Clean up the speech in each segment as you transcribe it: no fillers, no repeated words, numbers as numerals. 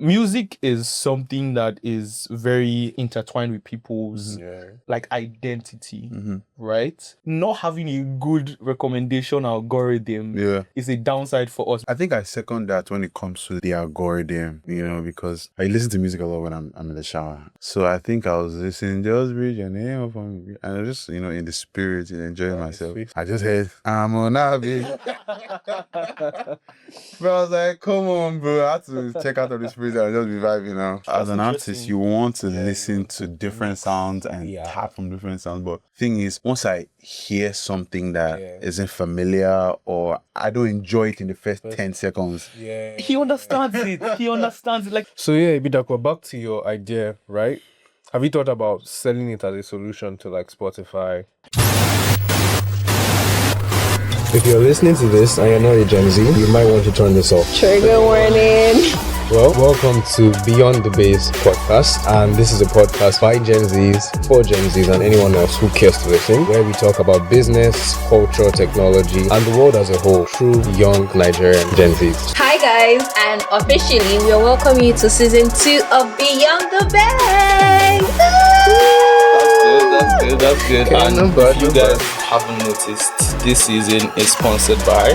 music is something that is very intertwined with people's like identity, right? Not having a good recommendation algorithm is a downside for us. I think I second that when it comes to the algorithm, because I listen to music a lot when I'm in the shower. So I think I was listening, just read your name up on me, and I was just, in the spirit and enjoying myself. I just heard, I'm on Navi. But I was like, come on, bro. I had to check out of the spirit and just be vibing, As an artist, you want to listen to different sounds and tap from different sounds. But thing is, once I hear something that isn't familiar or I don't enjoy it in the first 10 seconds. He understands it. He understands it. Like, so Ibidakwa, back to your idea, right? Have you thought about selling it as a solution to like Spotify? If you're listening to this and you're not a Gen Z, you might want to turn this off. Trigger warning. Well, welcome to Beyond the Bass podcast, and this is a podcast by Gen Zs, for Gen Zs, and anyone else who cares to listen, where we talk about business, culture, technology, and the world as a whole through young Nigerian Gen Zs. Hi guys, and officially we welcome you to season 2 of Beyond the Bass. That's good. Okay, And if you guys haven't noticed, this season is sponsored by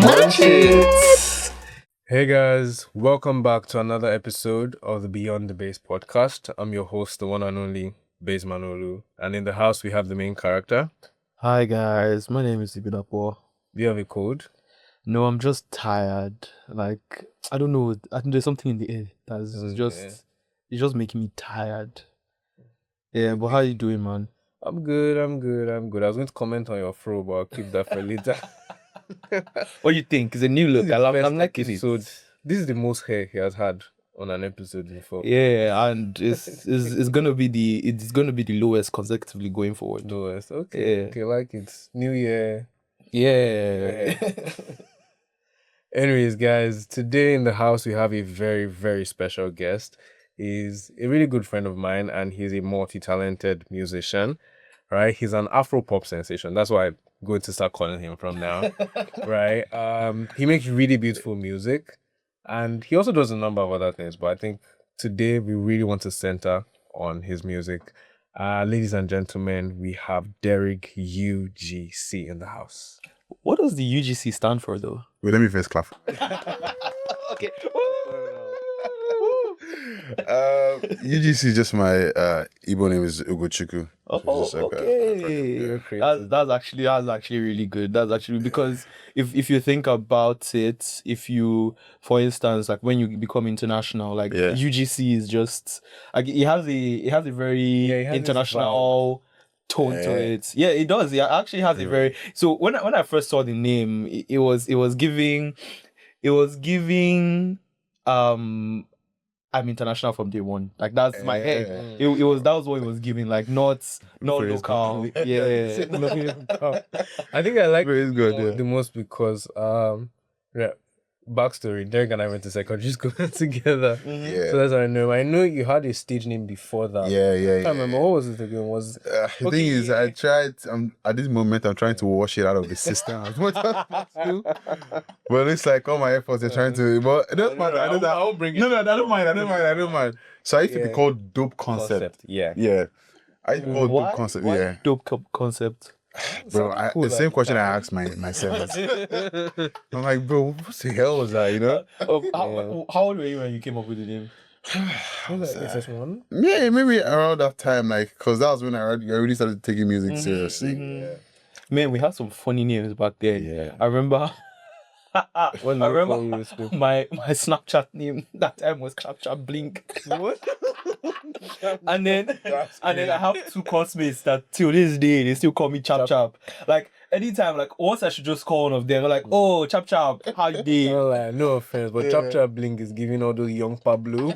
Munchies. Hey guys, welcome back to another episode of the Beyond the Bass podcast. I'm your host, the one and only Bass Manolu, and in the house we have the main character. Hi guys, my name is Ibidakwa. Do you have a code? No, I'm just tired. Like, I don't know. I think there's something in the air that's it's just making me tired. Yeah, but how you doing, man? I'm good. I was going to comment on your fro, but I'll keep that for later. What do you think? It's a new look. I'm liking it. So this is the most hair he has had on an episode before. Yeah, and it's gonna be the lowest consecutively going forward. Lowest. Okay. Yeah. Okay, like it's New Year. Yeah. Anyways, guys, today in the house we have a very, very special guest. He's a really good friend of mine, and he's a multi-talented musician, right? He's an Afro-pop sensation. That's why I'm going to start calling him from now, right? He makes really beautiful music, and he also does a number of other things, but I think today we really want to center on his music. Ladies and gentlemen, we have Derrick UGC in the house. What does the UGC stand for, though? Wait, let me first clap. Okay. UGC is just my Igbo name is Ugochukwu. Oh, okay. That's actually really good. That's actually because if you think about it, if you, for instance, like when you become international, like UGC is just like it has a very international tone to it. Yeah, it does. It actually has a very. So when I first saw the name, it was giving I'm international from day one. Like that's my head. That was what it was giving. Like not local. Yeah. I think I like good, the most because backstory. Derrick and I went to secondary school together. Yeah. So that's how I know him. I know you had a stage name before that. Yeah. I can't remember what was it again. The thing is, I tried. At this moment, I'm trying to wash it out of the system as much as possible. But it's like all my efforts are trying to. But it doesn't matter. I won't bring it. No, I don't mind. So I used to be called Dope Concept. Yeah. I used to be called Dope Concept. Yeah. Dope concept. Bro, the same question I asked myself. I'm like, bro, what the hell was that? How old were you when you came up with the name? Was that SS1? Yeah, maybe around that time, like, because that was when I already started taking music seriously. Yeah. Man, we had some funny names back then. Yeah. I remember. I remember my Snapchat name that time was Snapchat Blink. What? and then I have two classmates that till this day they still call me Chap. Like anytime, like once I should just call one of them, they're like, "Oh, Chap, how you doing?" Like, no offense, but Chap Blink is giving all those young Pablo.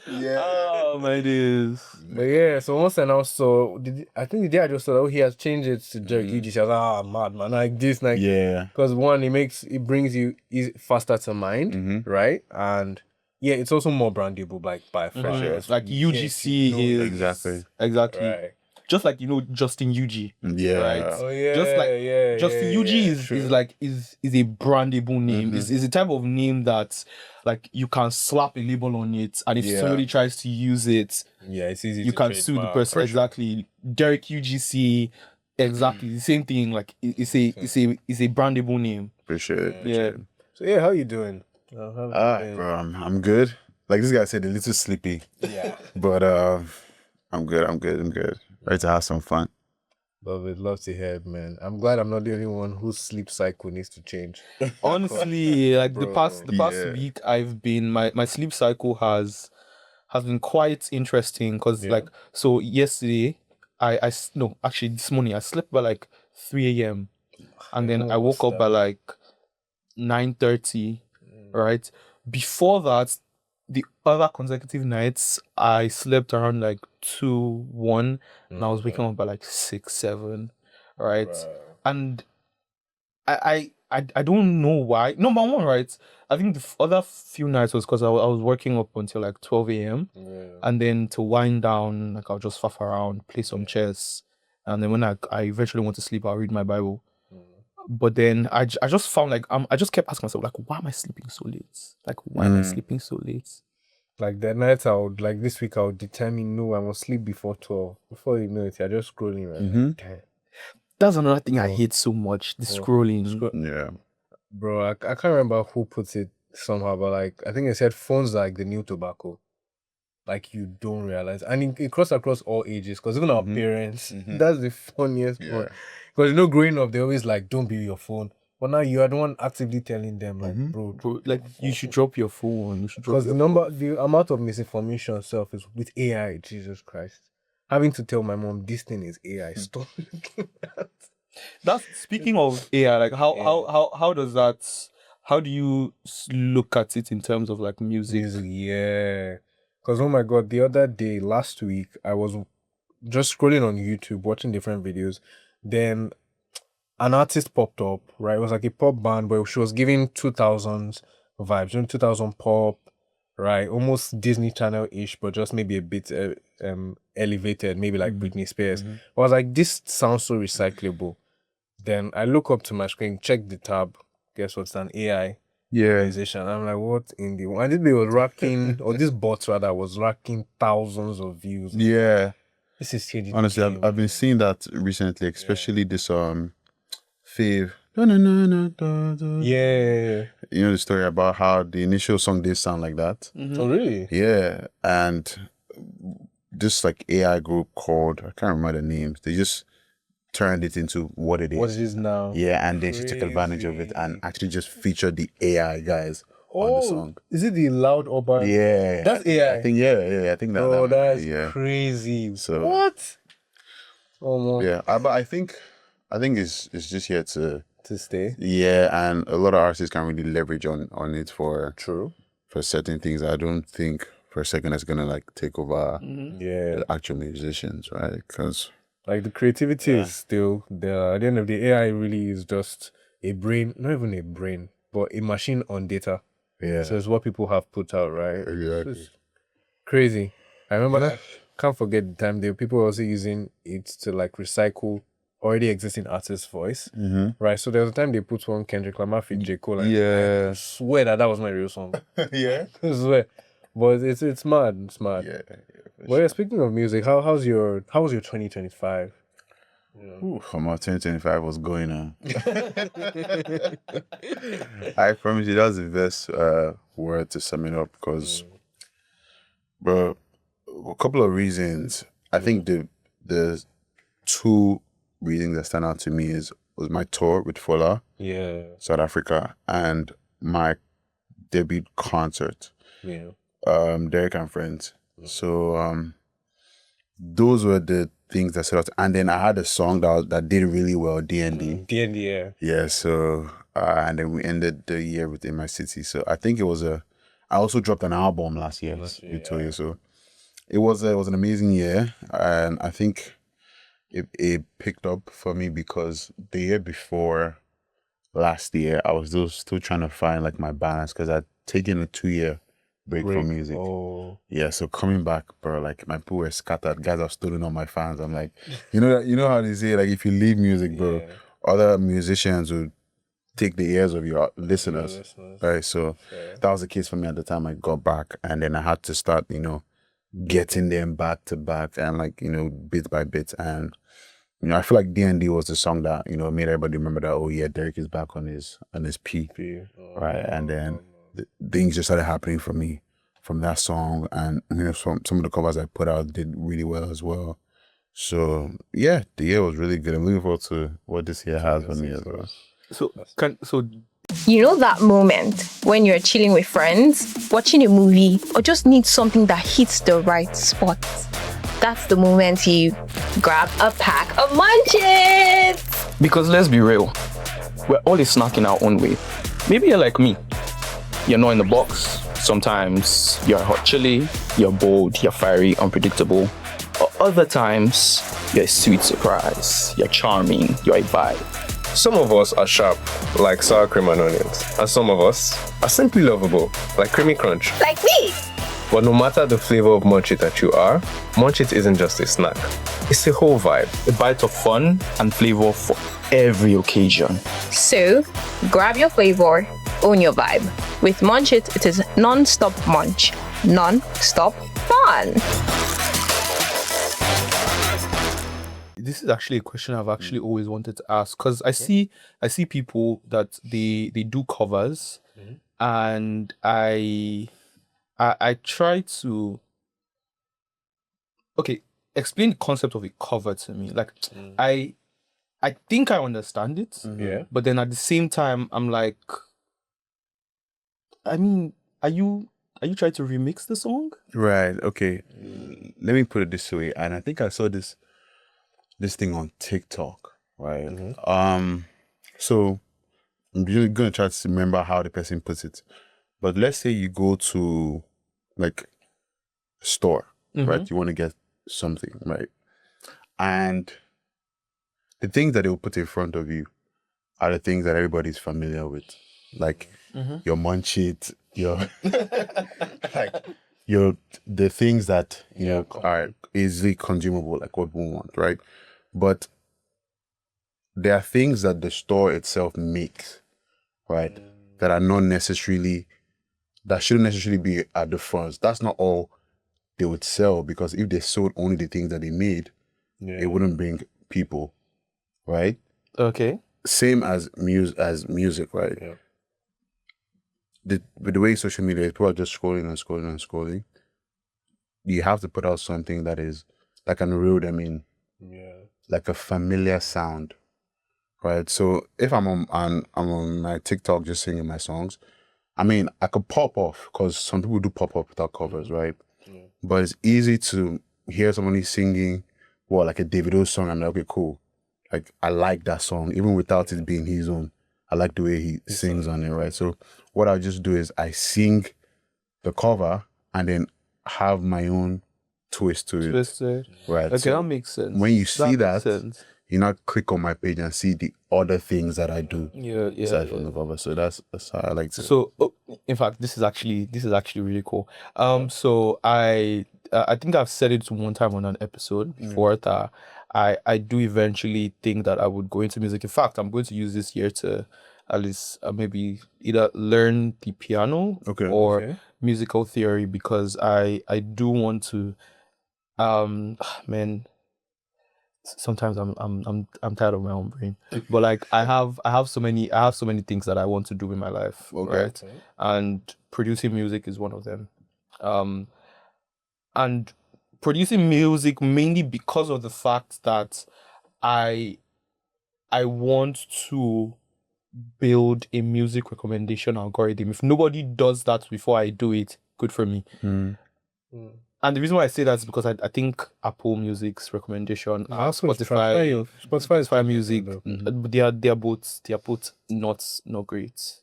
Yeah. Oh my days. But yeah, so once I now saw, I think the day I just saw that he has changed it to Derrick UGC. I was mad man, like this, like because one, it brings you faster to mind, right? And yeah, it's also more brandable, like by fresh air. Like UGC is exactly. Right. just like Justin UG. Yeah. Right. Oh yeah. Just like yeah. Justin yeah, UG yeah, is true. a brandable name. Is a type of name that like you can slap a label on it, and if somebody tries to use it, Yeah, it's easy you to can sue the trademark. person. Exactly. Derrick UGC. Exactly the same thing. Like it's a brandable name. Appreciate it. Yeah. So yeah, how you doing? How have you been? Bro, I'm good. Like this guy said, a little sleepy. Yeah. But I'm good. Ready to have some fun. Love to hear it, man. I'm glad I'm not the only one whose sleep cycle needs to change. Honestly, like the past yeah. week, I've been my sleep cycle has been quite interesting because like so yesterday no, actually this morning I slept by like 3 a.m. and then I woke up by like 9:30, right? Before that, the other consecutive nights I slept around like 2, 1, and I was waking up by like 6, 7, right? And I don't know why. Number one, right? I think the other few nights was because I was working up until like 12 a.m. And then to wind down, like I'll just faff around, play some chess, and then when I eventually want to sleep, I'll read my Bible. But then I just found like I just kept asking myself like, why am I sleeping so late? Like why am I sleeping so late? Like that night, like this week, I would determine no, I must sleep before 12. Before you know it, you're just scrolling right. Like, damn. That's another thing I hate so much, the scrolling. Yeah. Bro, I can't remember who puts it somehow, but like I think it said phones are like the new tobacco. Like you don't realize, and it cross across all ages. Because even our parents, that's the funniest part. Because growing up, they always like, don't be with your phone. But now you are the one actively telling them, like, bro, like you should drop your phone. You should drop. Because the amount of misinformation itself is with AI. Jesus Christ, having to tell my mom this thing is AI. Stop. That's speaking of AI. Like how does that? How do you look at it in terms of like music? Yeah. Because oh my god, the other day, last week, I was just scrolling on YouTube, watching different videos. Then an artist popped up, right? It was like a pop band, but she was giving 2000s vibes, 2000 pop, right? Almost Disney Channel-ish, but just maybe a bit elevated, maybe like Britney Spears. I was like, this sounds so recyclable. Then I look up to my screen, check the tab. Guess what's an AI musician? I'm like, what in the... And this was racking, or this bot rather, was racking thousands of views. Yeah. This is changing. Honestly, I've been seeing that recently, especially this Fave. Yeah. You know the story about how the initial song did sound like that? Oh, really? Yeah. And this like AI group called, I can't remember the names, they just turned it into what it is. What it is now. Yeah, and then she took advantage of it and actually just featured the AI guys on the song. Is it the loud urban? Yeah. That's AI. I think, yeah. I think that. Oh, that's yeah. crazy. So, what? Oh, no. Yeah, but I think it's just here to stay. Yeah, and a lot of artists can really leverage on it for certain things. I don't think for a second it's gonna like take over the actual musicians, right? Because like the creativity is still there. At the end of the day, AI really is just a brain, not even a brain, but a machine on data. Yeah. So it's what people have put out, right? Exactly. It's crazy. I remember I can't forget the time there were people also using it to like recycle already existing artist's voice. Right. So there was a time they put one Kendrick Lamar feat J. Cole. Like, I swear that was my real song. Yeah. I swear. But it's mad. It's mad. Yeah. Well, yeah, speaking of music, how was your 2025? Ooh, come on, 2025 was going on. I promise you that was the best word to sum it up because, bro, a couple of reasons. I think the two reasons that stand out to me was my tour with Fola, South Africa, and my debut concert, Derrick and Friends. So those were the things that stood out. And then I had a song that did really well, D&D. D&D, yeah. Yeah, so and then we ended the year with In My City. So I think it was I also dropped an album last year with Toya. So it was an amazing year, and I think it picked up for me because the year before last year I was still trying to find like my balance because I'd taken a 2-year break from music. Oh. Yeah, so coming back, bro, like my people were scattered. Guys are stolen on my fans. I'm like, you know how they say, like, if you leave music, bro, other musicians would take the ears of your listeners. Right. So that was the case for me at the time I got back, and then I had to start, getting them back to back and like, bit by bit. And I feel like D&D was the song that, made everybody remember that, oh yeah, Derrick is back on his P. Right. And then things just started happening for me from that song. And some of the covers I put out did really well as well. So yeah, the year was really good. I'm looking forward to what this year has for me as well. So You know that moment when you're chilling with friends, watching a movie, or just need something that hits the right spot? That's the moment you grab a pack of munchies. because let's be real, we're all a snack in our own way. Maybe you're like me. You're not in the box. Sometimes you're hot chili, you're bold, you're fiery, unpredictable. Or other times, you're a sweet surprise, you're charming, you're a vibe. Some of us are sharp, like sour cream and onions, and some of us are simply lovable, like creamy crunch. Like me. But no matter the flavor of munchit that you are, munchit isn't just a snack. It's a whole vibe. A bite of fun and flavor for every occasion. So, grab your flavor, own your vibe. With Munchit, it is non-stop munch, non-stop fun. This is actually a question I've actually always wanted to ask, because I see people that they do covers, and I try to explain the concept of a cover to me. Like I think I understand it, but then at the same time I'm like, I mean, are you trying to remix the song? Right. Okay. Let me put it this way, and I think I saw this thing on TikTok, right? So I'm really gonna try to remember how the person puts it. But let's say you go to like a store, right? You want to get something, right? And the things that they will put in front of you are the things that everybody's familiar with. Like your munchit, your the things that are easily consumable, like what we want, right? But there are things that the store itself makes, right? That are not necessarily, that shouldn't necessarily be at the front. That's not all they would sell, because if they sold only the things that they made, it wouldn't bring people, right? Okay. Same as music, right? Yeah. With the way social media is, people are just scrolling and scrolling and scrolling. You have to put out something that is like an real, like a familiar sound, right? So if I'm on my TikTok just singing my songs, I mean, I could pop off, because some people do pop up without covers, right? But it's easy to hear somebody singing, like a Davido song, and I'm like, okay, cool. Like, I like that song, even without it being his own. I like the way he sings on it, right? So what I just do is I sing the cover and then have my own twist to it. Right. Okay, so that makes sense. when you see makes that, sense. you now click on my page and see the other things that I do aside from Yeah. the cover. So that's how I like to. So, in fact, this is actually really cool. So I think I've said it one time on an episode before that I do eventually think that I would go into music. In fact, I'm going to use this year to at least maybe either learn the piano or musical theory, because I do want to. Man, sometimes I'm tired of my own brain, but like I have so many things that I want to do in my life, right? And producing music is one of them. And producing music mainly because of the fact that I want to build a music recommendation algorithm. If nobody does that before I do it, good for me. And the reason why I say that is because I think Apple Music's recommendation, Spotify Music, they are both not great.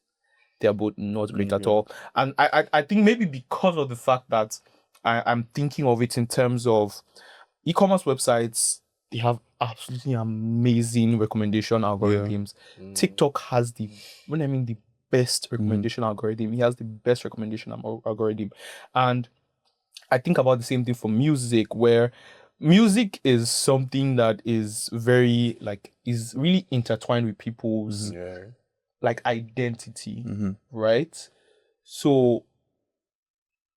They are both not great at all. And I think maybe because of the fact that I'm thinking of it in terms of e-commerce websites, they have absolutely amazing recommendation algorithms. TikTok has the best recommendation algorithm. He has the best recommendation algorithm. And I think about the same thing for music, where music is something that is very is really intertwined with people's identity, right? So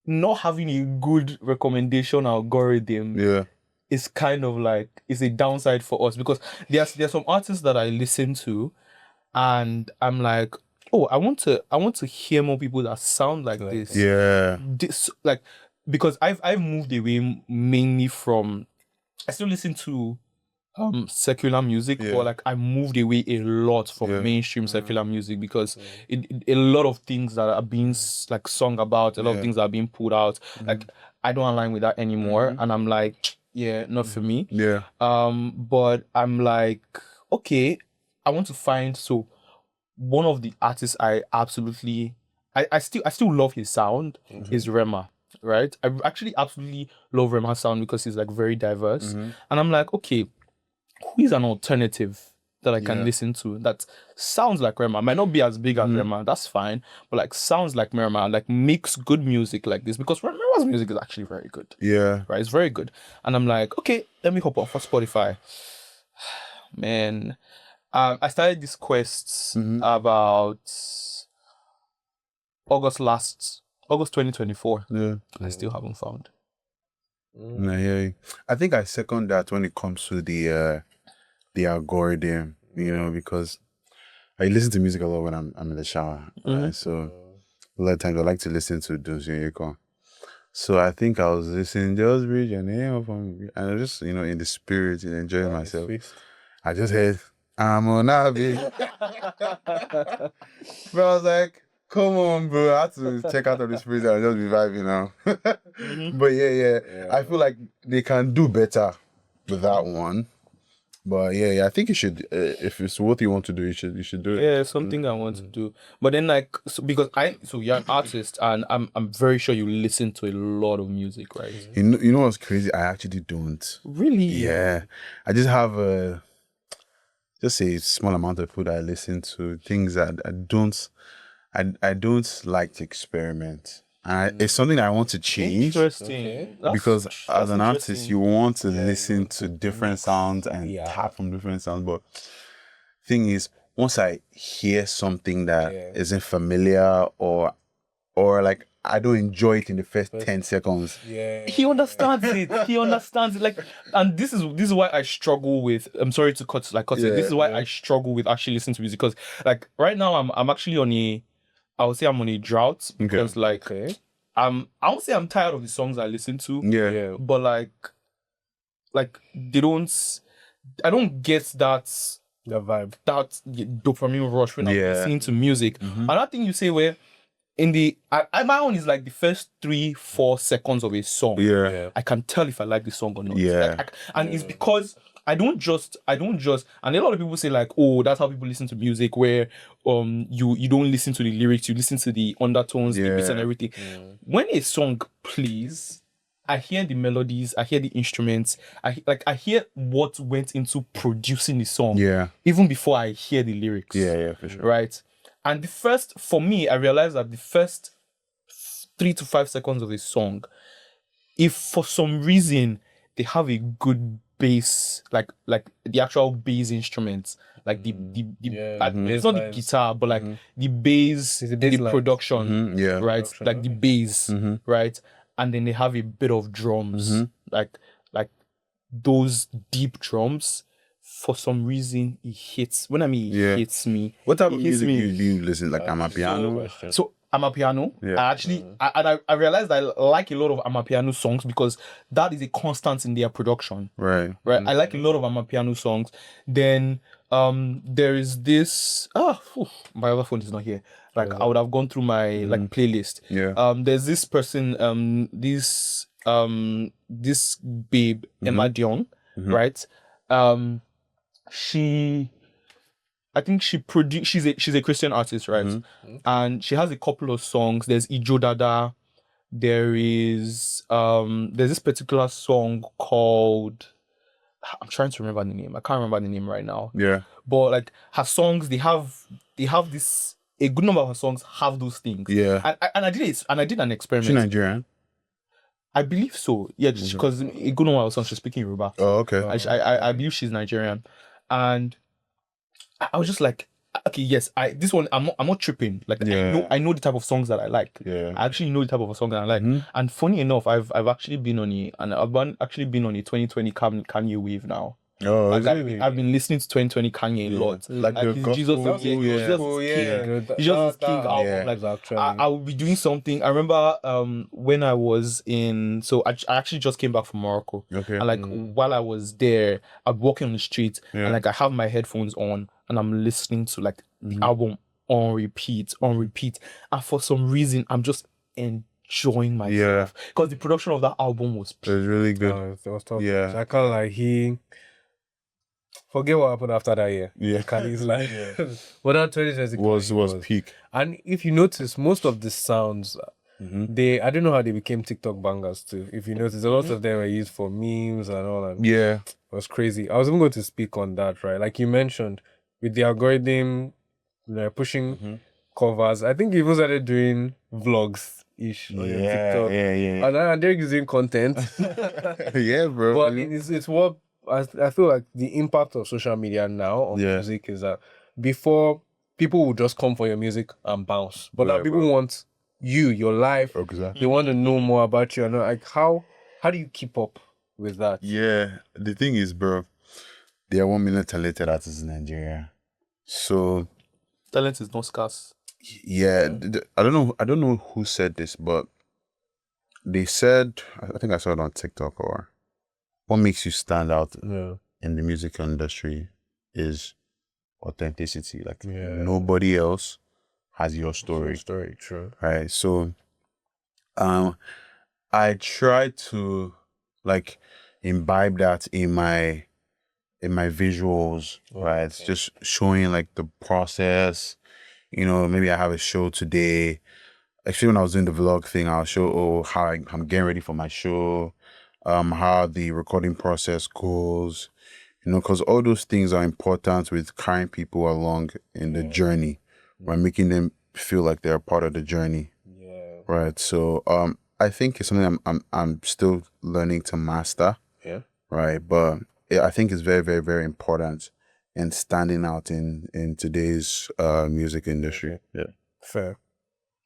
not having a good recommendation algorithm is kind of is a downside for us, because there's some artists that I listen to and I'm like, oh, I want to hear more people that sound like this. Yeah. This because I've moved away mainly from, I still listen to secular music, but I moved away a lot from mainstream secular music, because a lot of things that are being sung about, a lot of things that are being put out, I don't align with that anymore, and I'm like, not for me. But I'm like, okay, I want to find, so one of the artists I absolutely I still love his sound is Rema. Right, I actually absolutely love Rema's sound because he's very diverse, and I'm like, okay, who is an alternative that I can listen to that sounds like Rema? Might not be as big as Rema, that's fine, but sounds like Rema, makes good music like this, because Rema's music is actually very good. Yeah, right, it's very good, and I'm like, okay, let me hop off for Spotify. Man, I started this quest about August 2024. I still haven't found. I think I second that when it comes to the algorithm, because I listen to music a lot when I'm in the shower. Right? So a lot of times I like to listen to those So I think I was listening, just read your name up and I was just, in the spirit and enjoying myself. I just heard, I'm on Abby. But I was like, come on, bro. I had to check out of the spirit and just be vibing, But yeah. I feel like they can do better with that one. But I think you should, if it's what you want to do, you should do it. Yeah, it's something I want to do. But then because you're an artist, and I'm very sure you listen to a lot of music, right? You know what's crazy? I actually don't. Really? Yeah. I just have just a small amount of food I listen to, things that I don't like to experiment. And it's something I want to change. Interesting. Because as an artist, you want to listen to different sounds and tap from different sounds. But thing is, once I hear something that isn't familiar or I don't enjoy it in the first 10 seconds. He understands it. He understands it. And this is why I struggle with. I'm sorry to cut it. This is why I struggle with actually listening to music, because right now I'm actually on I would say I'm on a drought, because I won't say I'm tired of the songs I listen to. But they don't. I don't get that vibe, that dopamine rush when I'm listening to music. Another thing you say where in my own is the first 3-4 seconds of a song. I can tell if I like the song or not. And it's because I don't just, and a lot of people say oh, that's how people listen to music, where you don't listen to the lyrics, you listen to the undertones, the beats and everything. When a song plays, I hear the melodies, I hear the instruments, I hear what went into producing the song. Even before I hear the lyrics. For sure. Right? And for me, I realized that the first 3 to 5 seconds of a song, if for some reason they have a good bass, like the actual bass instruments, it's not the guitar, but the bass, the production, right? The bass, right? And then they have a bit of drums, like those deep drums. For some reason, it hits. When I mean it hits me. What type of music do you listen? Amapiano? So Amapiano. I realized I like a lot of Amapiano songs because that is a constant in their production. Right. I like a lot of Amapiano songs. Then there is this. My other phone is not here. I would have gone through my playlist. There's this person. This babe Emma Dion. Right. I think she's a Christian artist, right? And she has a couple of songs. There's Ijo Dada. There's this particular song called, I'm trying to remember the name. I can't remember the name right now. But her songs, they have this a good number of her songs have those things. Yeah. And I did it, and I did an experiment. She's Nigerian? I believe so. Yeah, because a good number of her songs she's speaking Yoruba. Oh, okay. I believe she's Nigerian, and I was just like, okay, yes, this one I'm not tripping. Like I know the type of songs that I like. Yeah. I actually know the type of songs that I like. And funny enough, I've actually been on a 2020 Kanye wave now. Oh, like I've been listening to 2020 Kanye a lot. Like the Jesus gospel, Jesus King album. Like I will be doing something. I remember when I was in, so I actually just came back from Morocco. Okay. And like while I was there, I'm walking on the street and like I have my headphones on and I'm listening to like the album on repeat. And for some reason, I'm just enjoying myself. Because the production of that album was really good. It was tough. Yeah. So I kind of like forget what happened after that year. Yeah. Kanye's like, but that 2020 was peak. And if you notice, most of the sounds, I don't know how they became TikTok bangers too. If you notice, a lot of them were used for memes and all that. Yeah. It was crazy. I was even going to speak on that, right? Like you mentioned, with the algorithm, pushing covers. I think he even started doing vlogs-ish on TikTok. Yeah. And Derrick is doing content. Yeah, bro. But it's what I feel like the impact of social media now on music is that before people would just come for your music and bounce, but now people want your life. Exactly. They want to know more about you. And like how do you keep up with that? Yeah, the thing is, bro, there are 1 million talented artists in Nigeria, so talent is not scarce. Yeah, I don't know who said this, but they said, I think I saw it on TikTok, or what makes you stand out in the music industry is authenticity. Like nobody else has your story. True. Right. So I try to like imbibe that in my visuals, right? It's just showing like the process. You know, maybe I have a show today. Actually, when I was doing the vlog thing, I'll show how I'm getting ready for my show, how the recording process goes, you know, because all those things are important with carrying people along in the journey, right? Making them feel like they're a part of the journey, right? So I think it's something I'm still learning to master, right? But I think it's very, very, very important in standing out in today's music industry. Yeah, fair.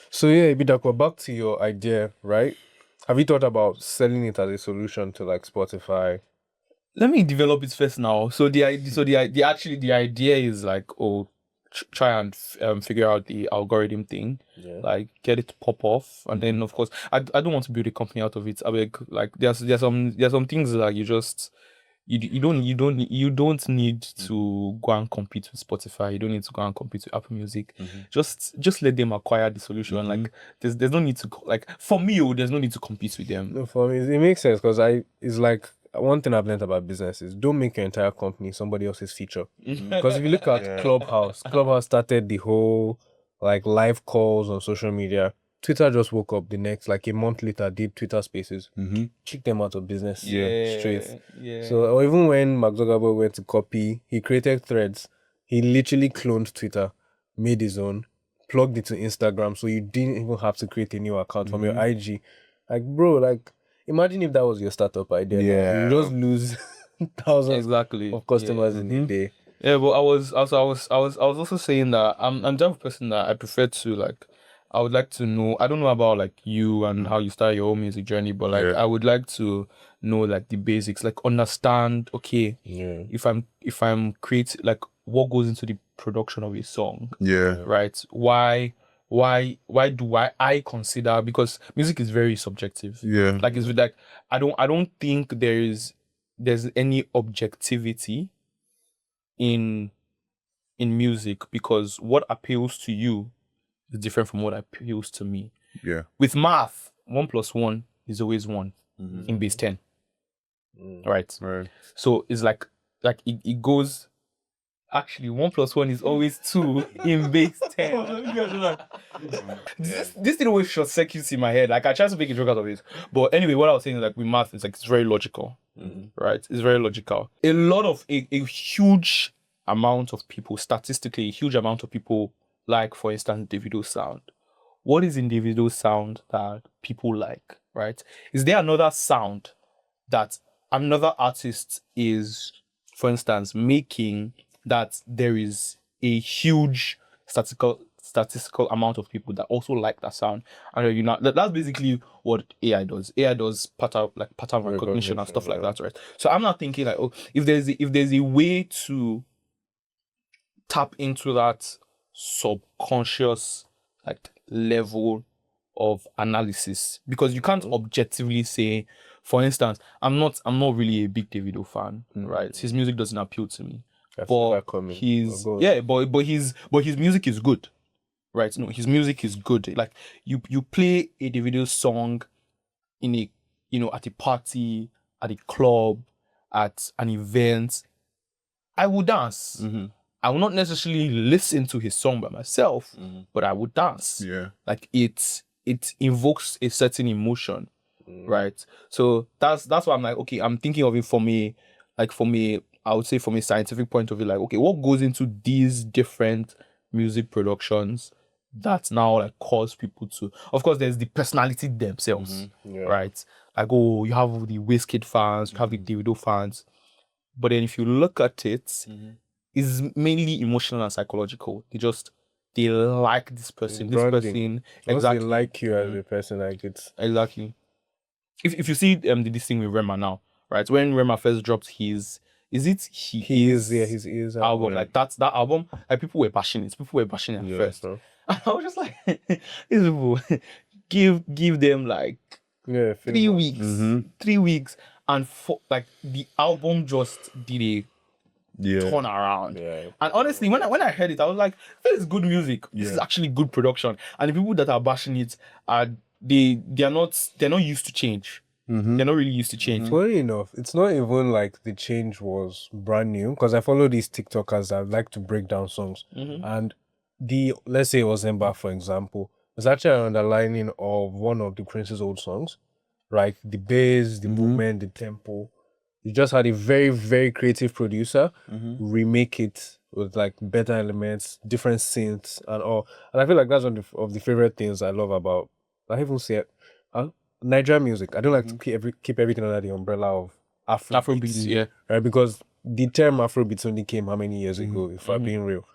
So yeah, Ibidakwa, back to your idea, right? Have you thought about selling it as a solution to like Spotify? Let me develop it first now. So the idea is like, try and figure out the algorithm thing, like get it to pop off, and then of course I don't want to build a company out of it. I mean, like there's some things that you just you don't need to go and compete with Spotify. You don't need to go and compete with Apple Music. Just let them acquire the solution. Like there's no need to for me, there's no need to compete with them. No, for me it makes sense because it's like one thing I've learned about business is don't make your entire company somebody else's feature. Because if you look at Clubhouse started the whole like live calls on social media. Twitter just woke up the next, like a month later, did Twitter Spaces, kicked them out of business straight. Yeah. So, or even when Mark Zuckerberg went to copy, he created Threads. He literally cloned Twitter, made his own, plugged it to Instagram, so you didn't even have to create a new account from your IG. Like, bro, like, imagine if that was your startup idea. Yeah. You just lose thousands of customers in a day. Yeah, but I was also saying that I'm the type of person that I prefer to like. I would like to know. I don't know about like you and how you start your own music journey, but like I would like to know like the basics, like understand. Okay, if I'm creating, like what goes into the production of a song. Right. Why do I consider, because music is very subjective. Like it's like I don't think there's any objectivity in music, because what appeals to you is different from what appeals to me. With math, 1 + 1 is always 1 in base 10. Right. So it's like it goes. Actually, 1 + 1 is always 2 in base 10. This thing always short circuits in my head. Like I try to make a joke out of it, but anyway, what I was saying is like with math, it's like it's very logical, right? It's very logical. A huge amount of people, statistically, a huge amount of people like, for instance, Davido's sound, what is in Davido's sound that people like, right? Is there another sound that another artist is, for instance, making that there is a huge statistical amount of people that also like that sound? And that's basically what AI does. AI does pattern recognition and stuff like that, right? So I'm not thinking like, oh, if there's a way to tap into that subconscious like level of analysis, because you can't objectively say, for instance, I'm not really a big Davido fan, right? His music doesn't appeal to me. But his music is good, right? No, his music is good. Like you play a Davido song in a, at a party, at a club, at an event, I will dance. I will not necessarily listen to his song by myself, but I would dance. Yeah. Like it invokes a certain emotion, right? So that's why I'm like, okay, I'm thinking of it for me, I would say from a scientific point of view, like, okay, what goes into these different music productions that now like cause people to, of course, there's the personality themselves, right? Like, oh, you have the Wizkid fans, you have the Davido fans, but then if you look at it, it's mainly emotional and psychological. They like this person. This person, exactly. They like you as a person, like it's exactly. If you see this thing with Rema now, right? When Rema first dropped his his album, like that album, like people were bashing it. People were bashing it at first. So. And I was just like, these people, give them like 3 weeks, 3 weeks, and like the album just did a turn around. And honestly, when I heard it, I was like, this is good music. This is actually good production. And the people that are bashing it they're not used to change. They're not really used to change. Funny enough, it's not even like the change was brand new, because I follow these TikTokers that like to break down songs. And let's say it was Emba, for example, it's actually an underlining of one of the Prince's old songs, right? The bass, the movement, the tempo. You just had a very, very creative producer remake it with like better elements, different synths and all. And I feel like that's one of the favorite things I love about, I even say it, Nigerian music. I don't like to keep everything under the umbrella of Afrobeats, right? Because the term Afrobeats only came how many years ago, if I'm being real,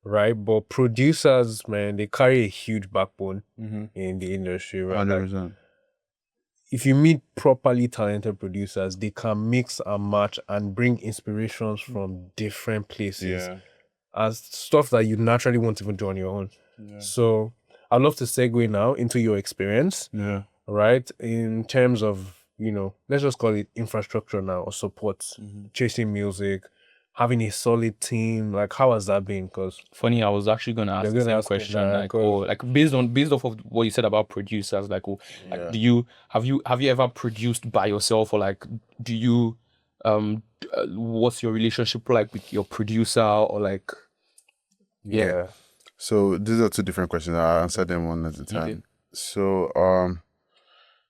right? But producers, man, they carry a huge backbone in the industry, right? 100%. If you meet properly talented producers, they can mix and match and bring inspirations from different places as stuff that you naturally won't even do on your own. So I'd love to segue now into your experience, right? In terms of, let's just call it infrastructure now, or support, chasing music, having a solid team. Like, how has that been? Because funny, I was actually gonna ask the same question, based off of what you said about producers, like, have you ever produced by yourself, or like, do you what's your relationship like with your producer, or like So these are two different questions. I'll answer them one at a time. Okay. So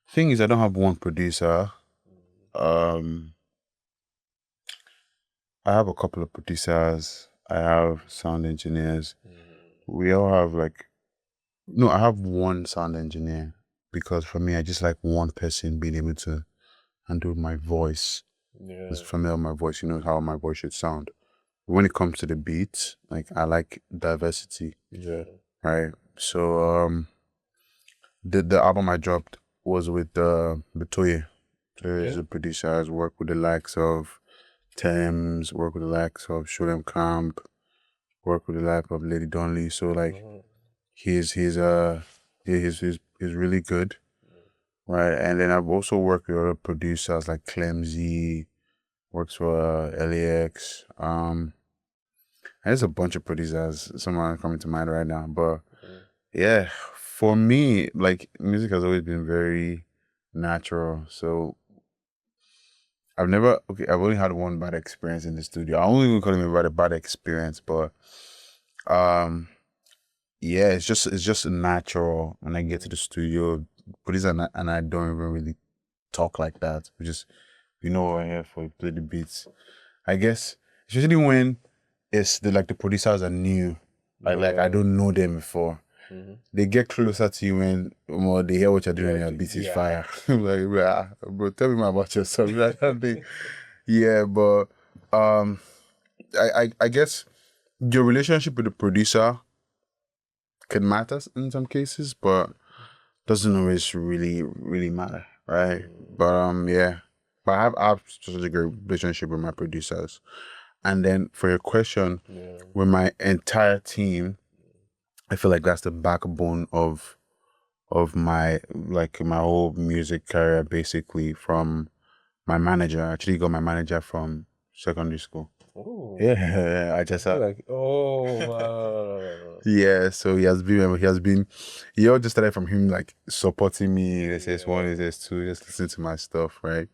thing is, I don't have one producer. I have a couple of producers. I have sound engineers. We all have I have one sound engineer, because for me, I just like one person being able to handle my voice. It's familiar with my voice, how my voice should sound. When it comes to the beats, like, I like diversity. Right? So the album I dropped was with Betoye. Betoye is a producer. Has worked with the likes of Thames, work with the likes of Sholem Camp, work with the likes of Lady Donley. So like, he's really good, right? And then I've also worked with other producers like Clemzy, works for LAX. There's a bunch of producers. Some are coming to mind right now, but for me, like, music has always been very natural. So I've only had one bad experience in the studio. I won't even call it about a bad experience, but it's just natural when I get to the studio. Producer and I don't even really talk like that. We just, we're here for, play the beats. I guess, especially when the producers are new, Like I don't know them before. They get closer to you when they hear what you're doing and your beat is fire. Like, bro, tell me more about yourself. Yeah, but I guess your relationship with the producer can matter in some cases, but doesn't always really matter, right? But yeah. But I have such a great relationship with my producers. And then for your question, with my entire team, I feel like that's the backbone of my my whole music career, basically. From my manager, I actually got my manager from secondary school. Oh. Yeah, I just wow. yeah. So he all just started from him like supporting me. This is one, this is two, just listen to my stuff, right?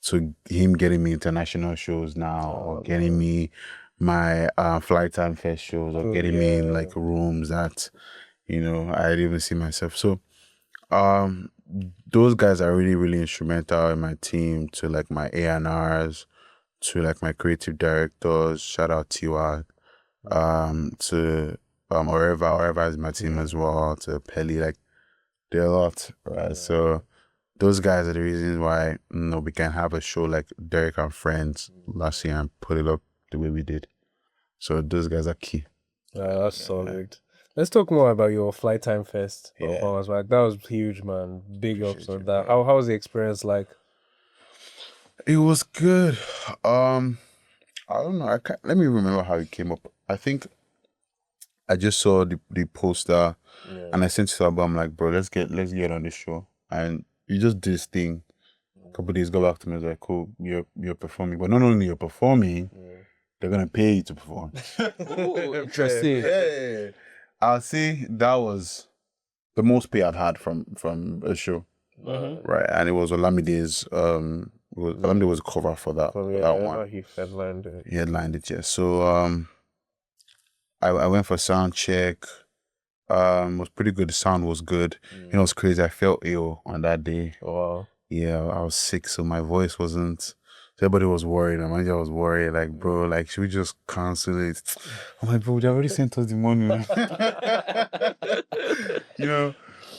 To him getting me international shows now, or getting me my flight time fest shows, or getting me in like rooms that I didn't even see myself. So those guys are really instrumental in my team, to like my A&Rs, to like my creative directors. Shout out Tiwa, to Oreva is my team as well, to Pelly. Like they're a lot, right? So those guys are the reasons why we can have a show like Derrick and Friends last year and put it up the way we did. So those guys are key. That's solid. Let's talk more about your Flight Time Fest performance. Like, that was huge, man. Big ups on that. How was the experience like? It was good. I don't know. Let me remember how it came up. I think I just saw the poster and I sent it to Abba. I'm like, bro, let's get on this show. And you just did this thing. A couple of days got back to me. I was like, cool, you're performing. But not only you're performing, they're gonna pay you to perform. Ooh, interesting. Yeah. I'll say that was the most pay I've had from a show. Right. And it was Olamide's Olamide was a cover for that one. He headlined it. He headlined it, yeah. So I went for sound check. It was pretty good. The sound was good. It was crazy. I felt ill on that day. Wow. Yeah, I was sick, so my voice wasn't. So everybody was worried. My manager was worried. Like, bro, like, should we just cancel it? I'm like, bro, they already sent us the money.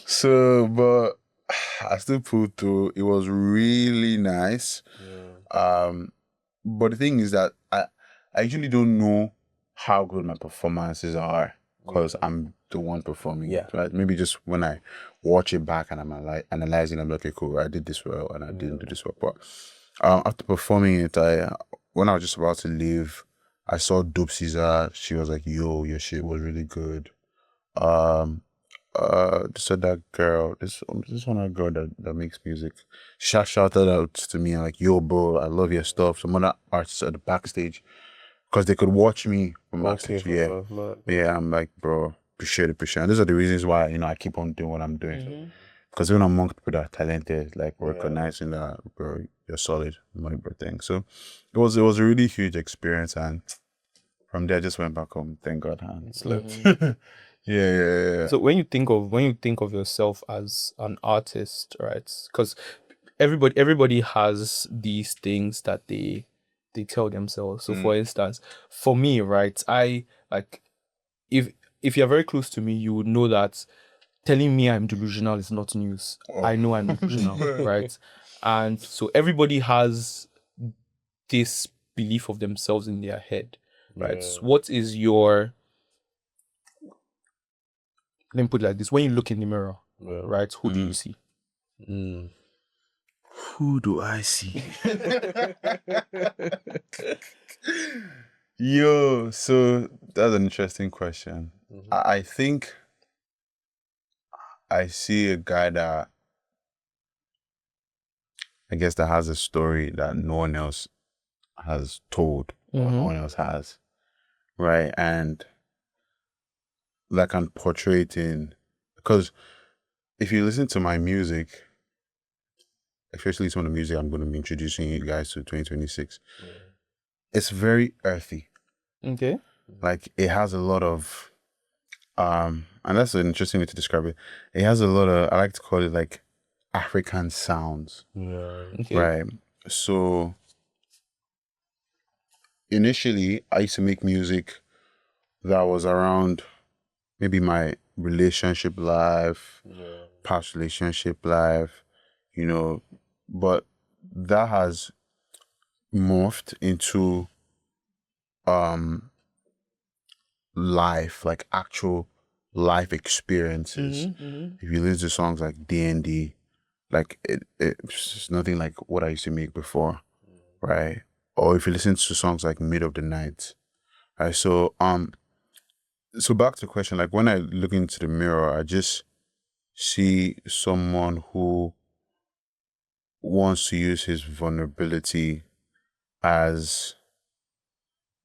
So, but I still pulled through. It was really nice. But the thing is that I usually don't know how good my performances are because I'm the one performing. Yeah. Right? Maybe just when I watch it back and I'm analyzing, I'm like, okay, cool, I did this well and I didn't do this well. But after performing it, when I was just about to leave, I saw Dope Caesar. She was like, yo, your shit was really good. So that girl, this one other girl that makes music, shouted out to me and like, yo, bro, I love your stuff. Some other artists at the backstage, because they could watch me from backstage. Yeah, I'm like, bro, appreciate it. And those are the reasons why I keep on doing what I'm doing. Because even among people that are talented, like recognizing that, bro, you're solid, my bro thing. So it was a really huge experience, and from there I just went back home. Thank God, and slept. Yeah. So when you think of yourself as an artist, right? Because everybody has these things that they tell themselves. So for instance, for me, right, I like if you're very close to me, you would know that telling me I'm delusional is not news. I know I'm delusional, right? And so everybody has this belief of themselves in their head, right? So what is your, let me put it like this: when you look in the mirror, right, who do you see? Who do I see? Yo, so that's an interesting question. I think I see a guy that I guess that has a story that no one else has told, or no one else has, right? And like I'm portraying, because if you listen to my music, especially some of the music I'm going to be introducing you guys to 2026, it's very earthy. Okay. Like it has a lot of, and that's an interesting way to describe it. It has a lot of, I like to call it like African sounds. Okay. Right. So initially I used to make music that was around maybe my relationship life, past relationship life, you know, but that has morphed into life, like actual life experiences. If you listen to songs like D&D, like it's nothing like what I used to make before, right? Or if you listen to songs like Mid of the Night, right? So back to the question, like when I look into the mirror, I just see someone who wants to use his vulnerability as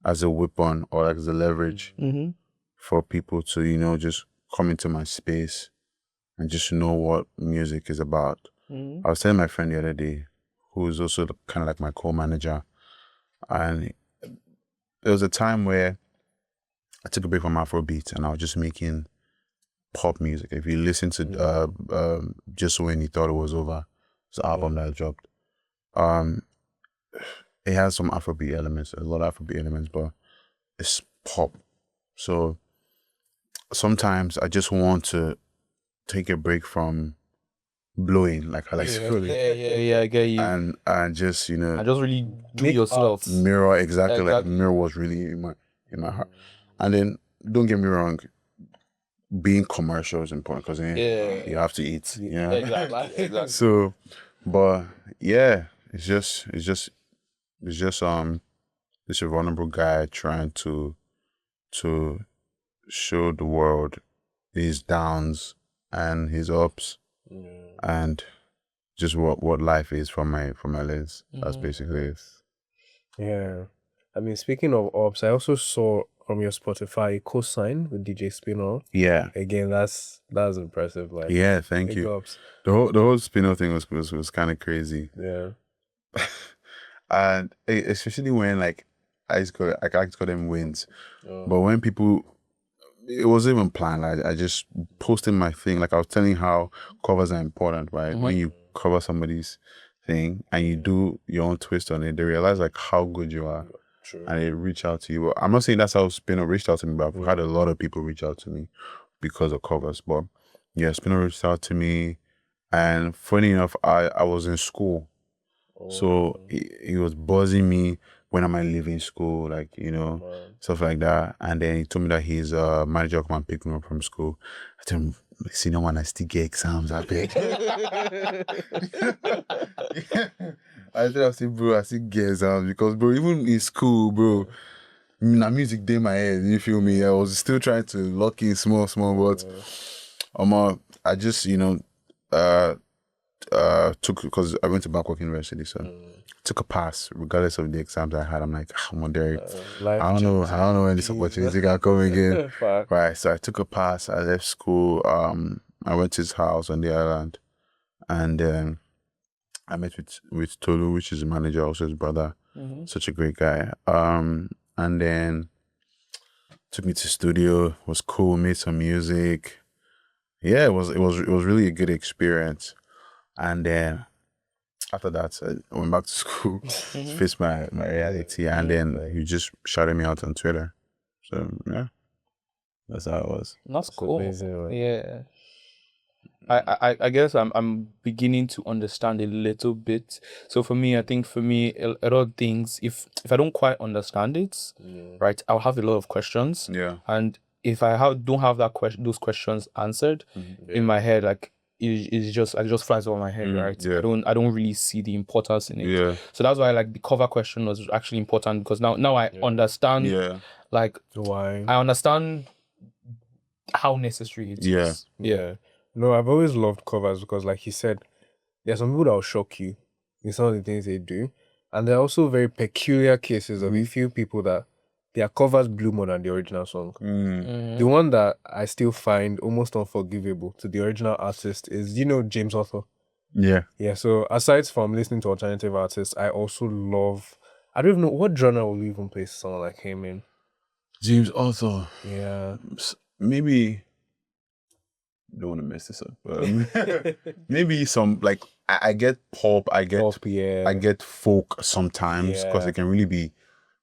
a weapon or as a leverage for people to, you know, just come into my space and just know what music is about. I was telling my friend the other day, who is also kind of like my co-manager, and there was a time where I took a break from Afrobeat and I was just making pop music. If you listen to Just When You Thought It Was Over, it's an album that I dropped. It has some Afrobeat elements, a lot of Afrobeat elements, but it's pop. So sometimes I just want to take a break from blowing, like I like to call it. Yeah, I get you. And just, you know, and just really do yourself. Mirror, exactly. Like mirror was really in my heart. And then don't get me wrong, being commercial is important because you have to eat. Yeah, exactly. So, but yeah, it's just a vulnerable guy trying to show the world his downs and his ups, and just what life is from my lens. That's basically it. Yeah. I mean, speaking of ups, I also saw from your Spotify co-sign with DJ Spino. Yeah. Again, that's impressive. Like, yeah, thank you. ups. The whole Spino thing was kind of crazy. Yeah. And especially when like I just got them wins, but when people, it wasn't even planned. I just posted my thing. Like I was telling how covers are important, right? When you cover somebody's thing and you do your own twist on it, they realize like how good you are. True. And they reach out to you. Well, I'm not saying that's how Spino reached out to me, but I've had a lot of people reach out to me because of covers. But yeah, Spino reached out to me, and funny enough, I was in school. So he was buzzing me, when am I leaving school, like, you know, stuff like that. And then he told me that his manager come and pick me up from school. I told him, see, no one, I still get exams, I beg. I said, bro, I still get exams because, bro, even in school, bro, na music day in my head, you feel me? I was still trying to lock in small, but I just, you know, took, because I went to Bangkok University, so took a pass regardless of the exams I had. I'm like, I'm on Derrick. I don't know when this opportunity can come again. Right, so I took a pass. I left school. I went to his house on the island, and then I met with Tolu, which is the manager, also his brother. Such a great guy. And then took me to studio. Was cool. Made some music. Yeah, it was really a good experience. And then after that, I went back to school, faced my reality, and then he just shouted me out on Twitter. So yeah, that's how it was. That's cool. Amazing, like. Yeah. I guess I'm beginning to understand a little bit. So for me, I think a lot of things, if I don't quite understand it, right, I'll have a lot of questions. Yeah. And if I don't have those questions answered in my head, like it just flies over my head, right? Yeah. I don't really see the importance in it. Yeah. So that's why like the cover question was actually important, because now I understand. Yeah. Like Why? I understand how necessary it is. Yeah. No, I've always loved covers because, like he said, there are some people that will shock you in some of the things they do. And there are also very peculiar cases of a few people that their covers blew more than the original song. The one that I still find almost unforgivable to the original artist is, James Arthur. Yeah. Yeah, so aside from listening to alternative artists, I also love, I don't even know, what genre will you even place someone like him in? James Arthur. Yeah. Maybe, don't want to mess this up, but maybe some, like, I get pop, I get folk sometimes, because it can really be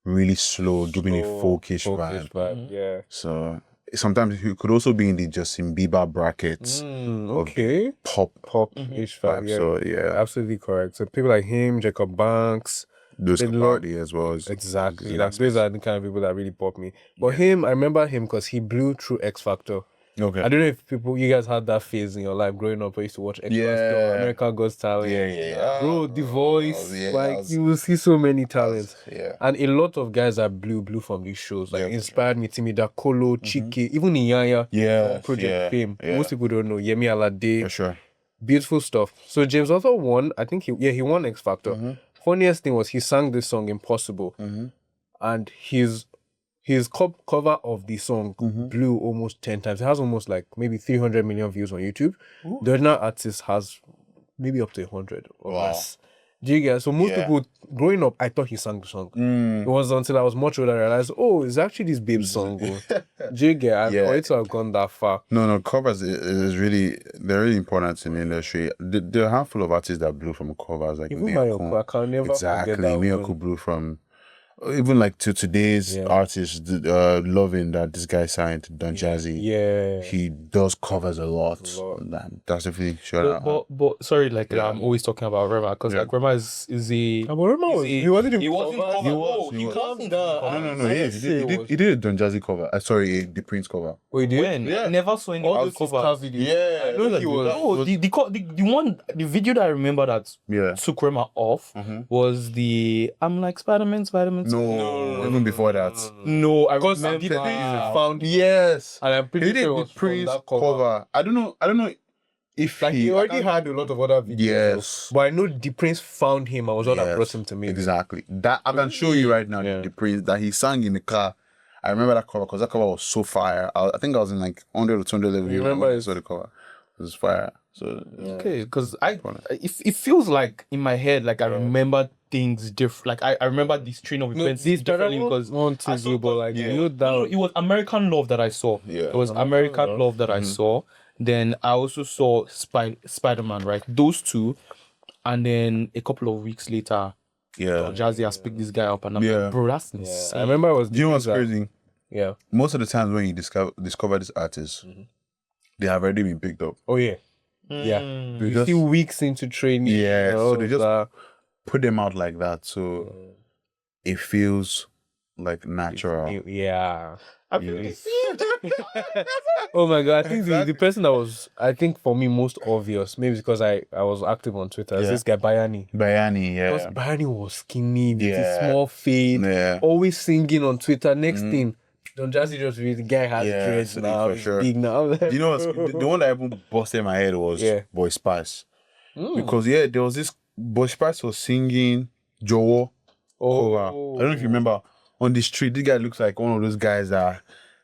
really slow, giving a folkish vibe. Yeah. So sometimes he could also be in the Justin Bieber brackets Okay. pop Pop-ish vibe. Yeah. So yeah, Absolutely correct. So people like him, Jacob Banks, those they love- Capaldi as well. exactly. Like those are the kind of people that really pop me. But him, I remember him because he blew through X Factor. Okay. I don't know if you guys had that phase in your life growing up where you used to watch X Factor, American Got Talent. Yeah. Bro, The Voice, yeah, you will see so many talents. Yeah. And a lot of guys that blew from these shows, like inspired me, Timida, Kolo, Chike, even Inyanya, Project Fame. Most people don't know, Yemi Alade. For sure. Beautiful stuff. So James also won, I think he won X Factor. Funniest thing was he sang this song, Impossible. And his cover of the song blew almost 10 times. It has almost like maybe 300 million views on YouTube. The original artist has maybe up to 100 or less. Do you get? So most people growing up, I thought he sang the song. It was until I was much older I realized, oh, it's actually this babe's song. Do you get? For it to have gone that far. No, covers is really, they're really important in the industry. There are a handful of artists that blew from covers, like Even Mayoko, I can never exactly. forget that Miyako blew from, even like to today's artists, loving that this guy signed to Don Jazzy. Yeah. He does covers a lot. That's definitely sure. But sorry, like I'm always talking about Rema because like Rema is a. But Rema was, he wasn't even covered. He was. calm down. No. He did a Don Jazzy cover. Sorry, the Prince cover. Wait, did? When? I never saw any All those cover. videos. Yeah, I know he was. Oh, the video that I remember that took Rema off was the I'm like Spider-Man. No, even before that. No, I Because remember. the thing found, Yes, and I'm he pretty did sure it the was from Prince that cover. cover. I don't know if Like he already had a lot of other videos. Yes. But I know the Prince found him and was what that brought him to me. Exactly. That I can show you right now. The Prince that he sang in the car. I remember that cover because that cover was so fire. I think I was in like 100 or 200 level. You remember I saw the cover. It was fire. So okay, because it feels like in my head like I remember things different. Like I remember this train of events differently because I saw, but like you know that it was American Love that I saw. Yeah. It was American Love that I saw. Then I also saw Spider-Man, right? Those two, and then a couple of weeks later, Jazzy has picked this guy up, and I'm like, bro, that's insane. I remember I was. Do you know what's crazy? Yeah. Most of the times when you discover this artist, they have already been picked up. Oh yeah. Yeah. You just- see weeks into training. Yeah, so they just that. put them out like that, so it feels like natural. Yeah. Oh my god, I think the person that was, I think for me most obvious, maybe because I was active on Twitter, is this guy Bayani. Bayani, Because Bayani was skinny with his Yeah. small fade, Yeah. always singing on Twitter. Next thing, Don Jazzy just really, the guy has dreads so now, for he's sure. big now. You know what's, the one that even busted my head was Boy Spice. Because there was this Boy Spice was singing Jowo cover. I don't know if you remember. On the street, this guy looks like one of those guys that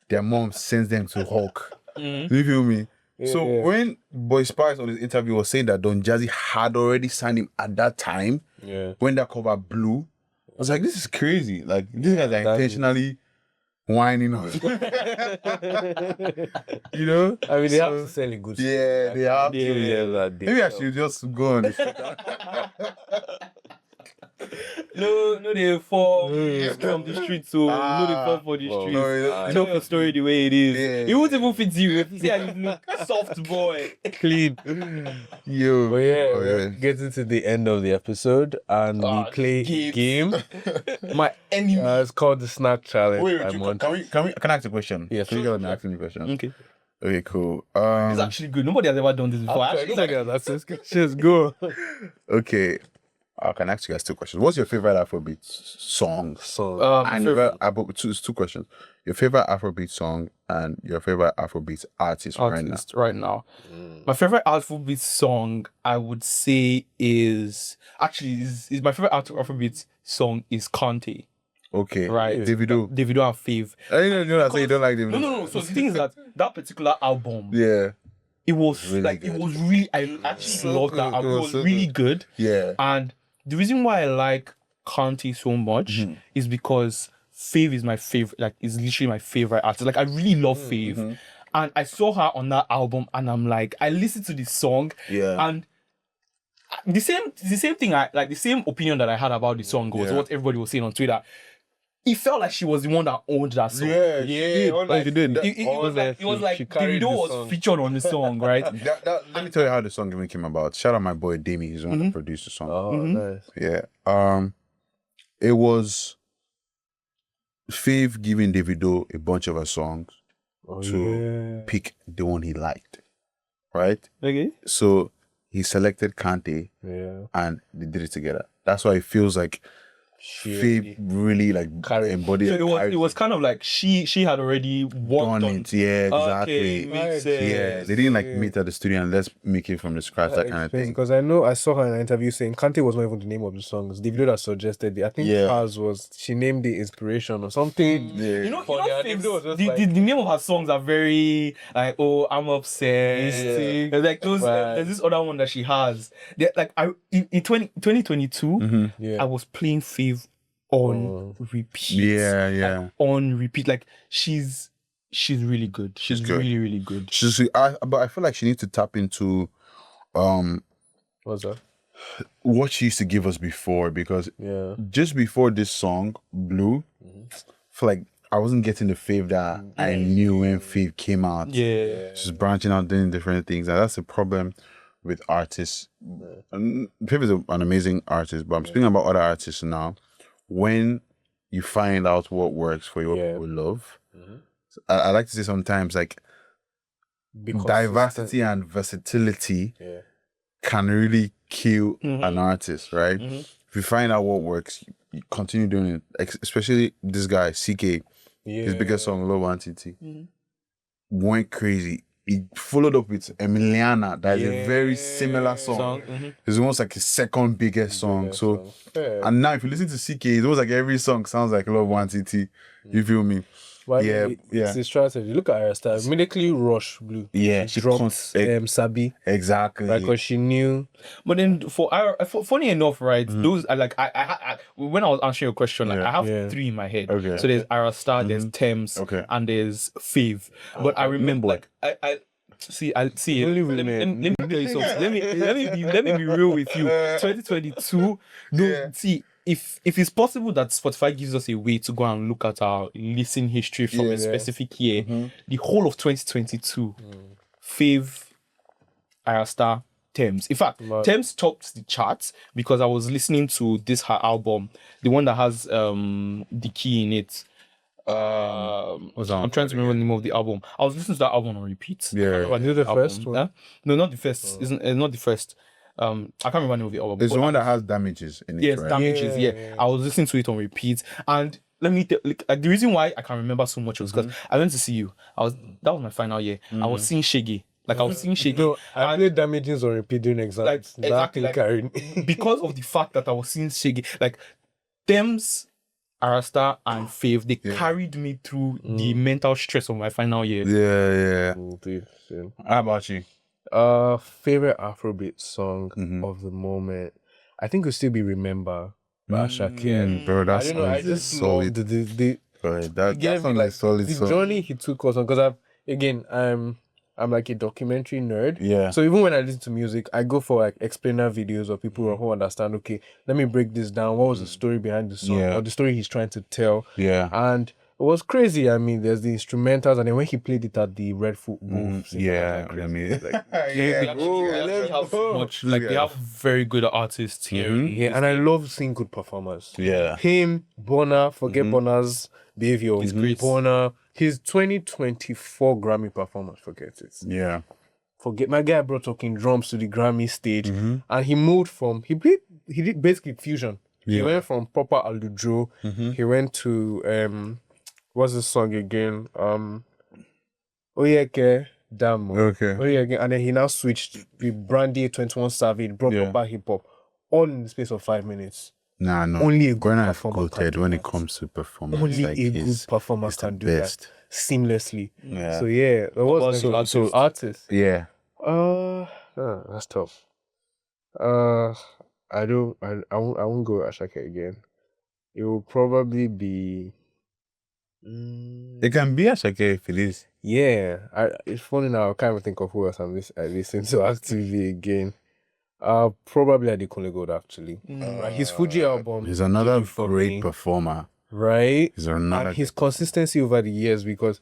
their mom sends them to hawk. Do you feel me? So when Boy Spice on his interview was saying that Don Jazzy had already signed him at that time, when that cover blew, I was like, this is crazy. Like, these guys are intentionally whining us. You know? I mean, they have to sell a good stuff. Yeah, they have to. Yeah, Maybe I should just go on this. No, they fall from the street, so no, they fall for the street. Tell your story the way it is. Yeah. It won't even fit you if you say I look soft boy. Clean. Yo. But we're getting to the end of the episode and we play a game. My enemy. It's called the Snack Challenge. Can I ask a question? Yes, Can you get me asking me a question? Okay. Okay, cool. It's actually good. Nobody has ever done this before. Just go. Okay. I can ask you guys two questions. What's your favorite Afrobeat song? Two questions. Your favorite Afrobeat song and your favorite Afrobeat artist right now. My favorite Afrobeat song, I would say, is my favorite Afrobeat song is Conte. Okay. Right. Davido and Fave. I didn't know that, so you don't like Davido. No. So the thing is that particular album, it was really like good. it was really. I actually loved that album. It was really good. Yeah. And the reason why I like Conte so much is because Fave is my favorite. Like, is literally my favorite artist. Like, I really love Fave, and I saw her on that album, and I'm like, I listened to this song, and the same thing. The same opinion that I had about the song was what everybody was saying on Twitter. it felt like she was the one that owned that song. Yeah, she did. It was like Davido was featured on the song, right? Let me tell you how the song even came about. Shout out my boy Demi, he's the one that produced the song. Oh, nice. Yeah. It was Fav giving Davido a bunch of her songs to pick the one he liked. Right? Okay. So he selected Kante and they did it together. That's why it feels like Fav really like embodied it. So it was kind of like she had already worked on it. Yeah, exactly. Okay, makes sense. Yeah, they didn't like meet at the studio and let's make it from the scratch, that kind of thing. Because I saw her in an interview saying Kante was not even the name of the songs. The video that suggested it. I think hers was, she named the inspiration or something. Yeah. You know the name of her songs are very like, oh, I'm obsessed. Like those. There's this other one that she has. Like in 2022, I was playing Fav on repeat. Yeah. On repeat. Like she's really good. She's good. really, really good. But I feel like she needs to tap into What's that? what she used to give us before, because just before this song, Blue, I feel like I wasn't getting the Fav that I knew when Fav came out. Yeah. She's branching out, doing different things. And that's the problem with artists. And Fav is an amazing artist, but I'm speaking about other artists now. When you find out what works for your people love, I like to say sometimes like diversity and versatility can really kill an artist, right? If you find out what works, you continue doing it. Especially this guy, CK, his biggest song, Low Entity, went crazy. He followed up with Emiliana, that is a very similar song. It's almost like his second biggest song. And now if you listen to CK, it's almost like every song sounds like Love Entity. You feel me? Well, it's a strategy. Look at her style. Immediately rush Blue. Yeah, she dropped Sabi. Exactly. Right, because she knew. But then funny enough, right? Those are like I when I was answering your question, like I have three in my head. Okay. So there's Arastar, there's Thames, and there's Fav. But I remember like I see. Let me tell you something. Let me be real with you. 2022. No, see. If it's possible that Spotify gives us a way to go and look at our listen history from a specific year, the whole of 2022, Fav, Arastar, Thames. In fact, Thames topped the charts because I was listening to this her album, the one that has the key in it. I'm trying to remember the name of the album. I was listening to that album on repeat. Yeah, I knew the first one. No, not the first. It's not the first. I can't remember the name of the album. It's the one that has Damages in it. Yes, right? Damages. Yeah. I was listening to it on repeat, and let me like the reason why I can remember so much was because I went to see you. That was my final year. I was seeing Shaggy. Like I was seeing Shaggy. No, I played Damages on repeat during exams. Like exactly. Because of the fact that I was seeing Shaggy, like Thames, Arastar, and Fav, they carried me through the mental stress of my final year. Yeah. How about you? Favorite Afrobeat song of the moment, I think will still be Remember by Asake. Bro, that's I just solid. That song is solid. The journey he took us on, because I'm like a documentary nerd. Yeah. So even when I listen to music, I go for like explainer videos or people who understand. Okay, let me break this down. What was the story behind the song or the story he's trying to tell? Yeah. And it was crazy. I mean, there's the instrumentals, and then when he played it at the Red Football, they have very good artists here. Yeah, and I love seeing good performers. Yeah. Him, Bonner, forget Bonner's behavior. He's great. Bonner, his 2024 Grammy performance, forget it. Yeah. Forget, my guy brought talking drums to the Grammy stage, and he moved from, he did basically fusion. He went from proper Aludro, he went to, what's the song again? Oyeke Damo. Okay. Oyeke, and then he now switched with Brandy 21 Savage, brought proper hip hop, all in the space of 5 minutes. No. Only a good Gwen performer when it comes to performance. Only like a good performer can do that seamlessly. Yeah. So yeah, it was so artist. Yeah. That's tough. I won't go Asake again. It will probably be. It can be Asake if it is. Yeah, it's funny now. I can't even think of who else I listen to actively again. Probably Adekunle Gold actually. His Fuji album. He's another great performer. right? He's another And his consistency over the years, because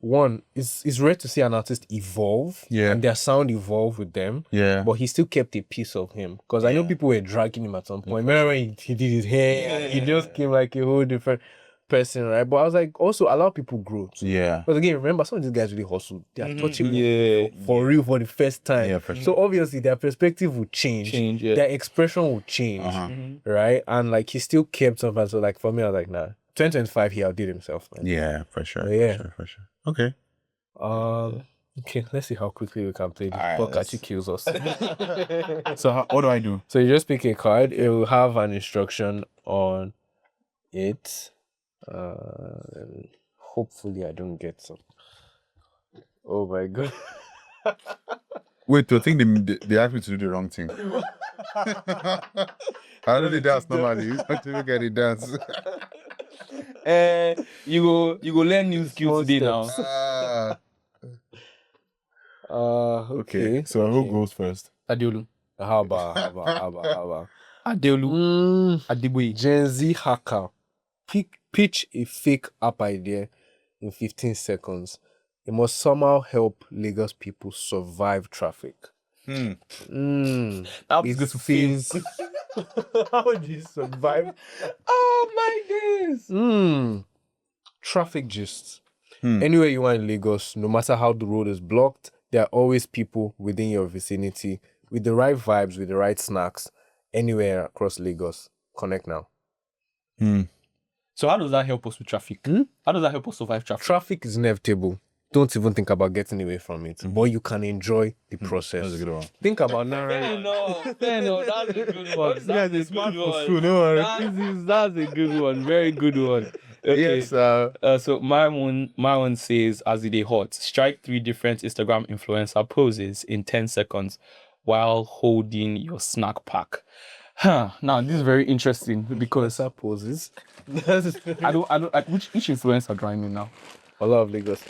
one, it's rare to see an artist evolve and their sound evolve with them. Yeah. But he still kept a piece of him. Because I know people were dragging him at some point. Remember when he did his hair? He just came like a whole different person, right? But I was like, also allow people grow too. Yeah. Because again, remember, some of these guys really hustle. They are touching for real for the first time. Yeah, for sure. So obviously their perspective will change. Their expression will change. Right? And like he still kept something. So like for me, I was like, nah. 2025 he outdid himself, man. Yeah, for sure. Yeah. For sure. Okay. Okay, let's see how quickly we can play this. Alright, Fuck, actually kills us. So what do I do? So you just pick a card. It will have an instruction on it. Hopefully I don't get some. Oh my god. Wait, I think they asked me to do the wrong thing. I don't do dance normally. You don't even get it dance. You go learn new skills today now. Okay. So who goes first? Adeolu. How about? Adeolu. Adeboye. Gen Z hacker. Pitch a fake app idea in 15 seconds. It must somehow help Lagos people survive traffic. That was good to Feels. How would you survive? Oh my days. Traffic gist. Anywhere you are in Lagos, no matter how the road is blocked, there are always people within your vicinity with the right vibes, with the right snacks, anywhere across Lagos. Connect now. So how does that help us with traffic? How does that help us survive traffic? Traffic is inevitable. Don't even think about getting away from it, but you can enjoy the process. That's a good one. Think about now. No, that's a good one. This guy's a smart Don't worry. That's a good one. Very good one. Okay. Yes. So my one says, as it is hot, strike 3 different Instagram influencer poses in 10 seconds while holding your snack pack. Now this is very interesting because poses. I don't like which influencer do I mean now? A lot of Lagos.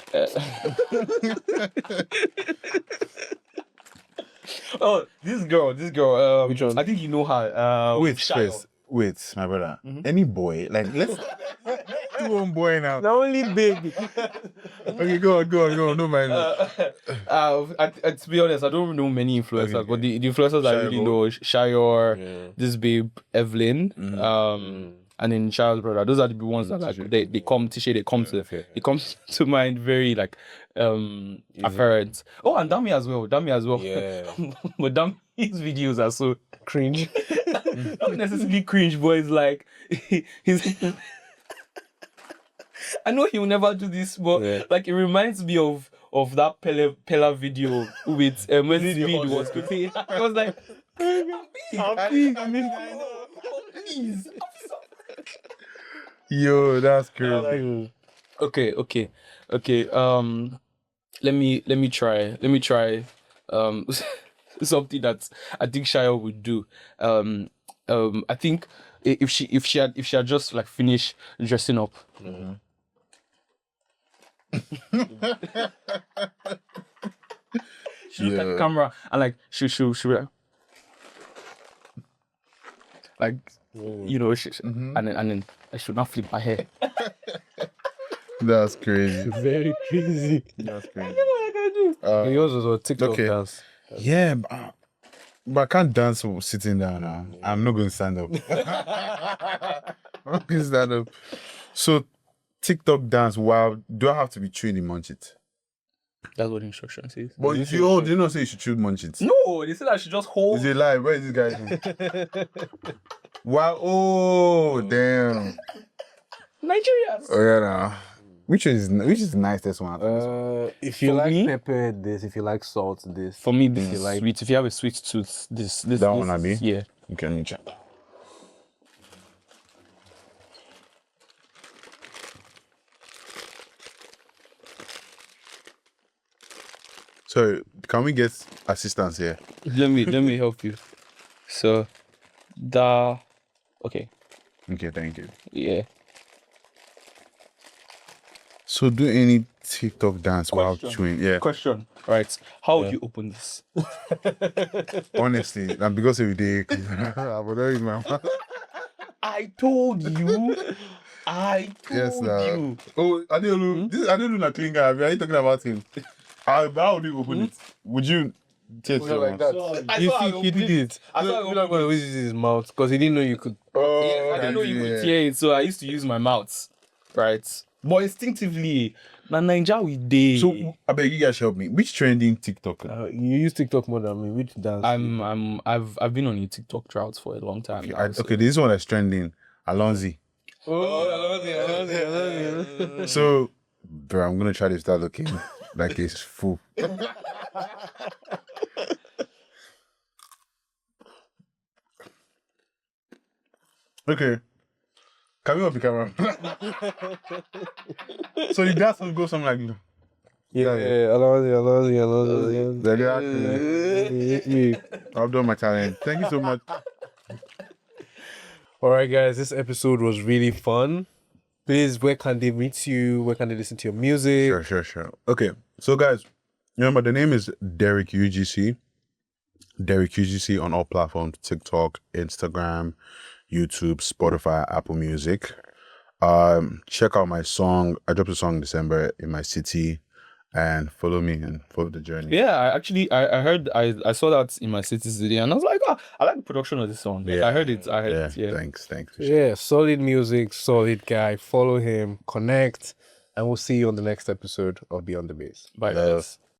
Oh, this girl. Which one? I think you know her. Wait, Shayo. first. Wait, my brother. Any boy, like let's do one boy now. The only baby. Okay, go on. No mind. To be honest, I don't know many influencers, but the influencers I really know, Shayor, this babe Evelyn, and then Child's brother. Those are the ones that like they come to mind very like apparent. Oh, and Dami as well. Yeah. But Dami's videos are so Cringe. not necessarily cringe, but it's like he's I know he will never do this, but like it reminds me of that Pella video with when Speed was to pay. I was like, please. Yo, that's crazy. Okay. Let me try something that I think Shia would do. I think if she had just like finished dressing up. She looked at the camera and like she like you know and then I should not flip my hair. That's crazy. Very crazy. That's crazy. Yours was a TikTok dance. Yeah, but I can't dance sitting down now. I'm not going to stand up. I'm not going to stand up. So, TikTok dance, wow, do I have to be chewing the munch it? That's what the instruction says. But do you not say you should chew munch it? No, they said I should just hold. Is it live? Where is this guy from? Wow, oh, damn. Nigerians. Oh, yeah, now. Which is the nicest one? If you For like me? pepper, this. If you like salt, this. For me, this is sweet. If you have a sweet tooth, this That one, Abi? Yeah. Okay, let me check. So, can we get assistance here? Let me help you. So, okay. Okay, thank you. Yeah. So, do any TikTok dance while chewing? Yeah. Question. Right. How would you open this? Honestly, and because every day, I would always my I told you. I told you. Oh, Adeolu, this Adeolu na clean guy. Are you talking about him? How would you open it? Would you taste it like that? You see, he did it. I You thought know, going to use his mouth because he didn't know you could. Oh, I didn't know you could tear it, so I used to use my mouth, right? But instinctively, na Naija we dey. So I beg you guys help me. Which trending TikTok? You use TikTok more than me. Which dance? I've been on a TikTok drought for a long time. Now, so. Okay, this one that's trending. Alonzi. Oh, So, bro, I'm gonna try this without looking like it's full. Okay. Can we off the camera? So you got to go something like that. Yeah, Exactly. I've done my challenge. Thank you so much. All right, guys, this episode was really fun. Please, where can they meet you? Where can they listen to your music? Sure. Okay, so guys, remember the name is Derrick UGC. Derrick UGC on all platforms: TikTok, Instagram, YouTube, Spotify, Apple Music. Check out my song. I dropped a song in December in my city, and follow me and follow the journey. Yeah, I heard I saw that in my city today, and I was like, oh, I like the production of this song. Like, I heard it. Yeah. Thanks. Yeah, solid music, solid guy. Follow him, connect, and we'll see you on the next episode of Beyond the Base. Bye, guys.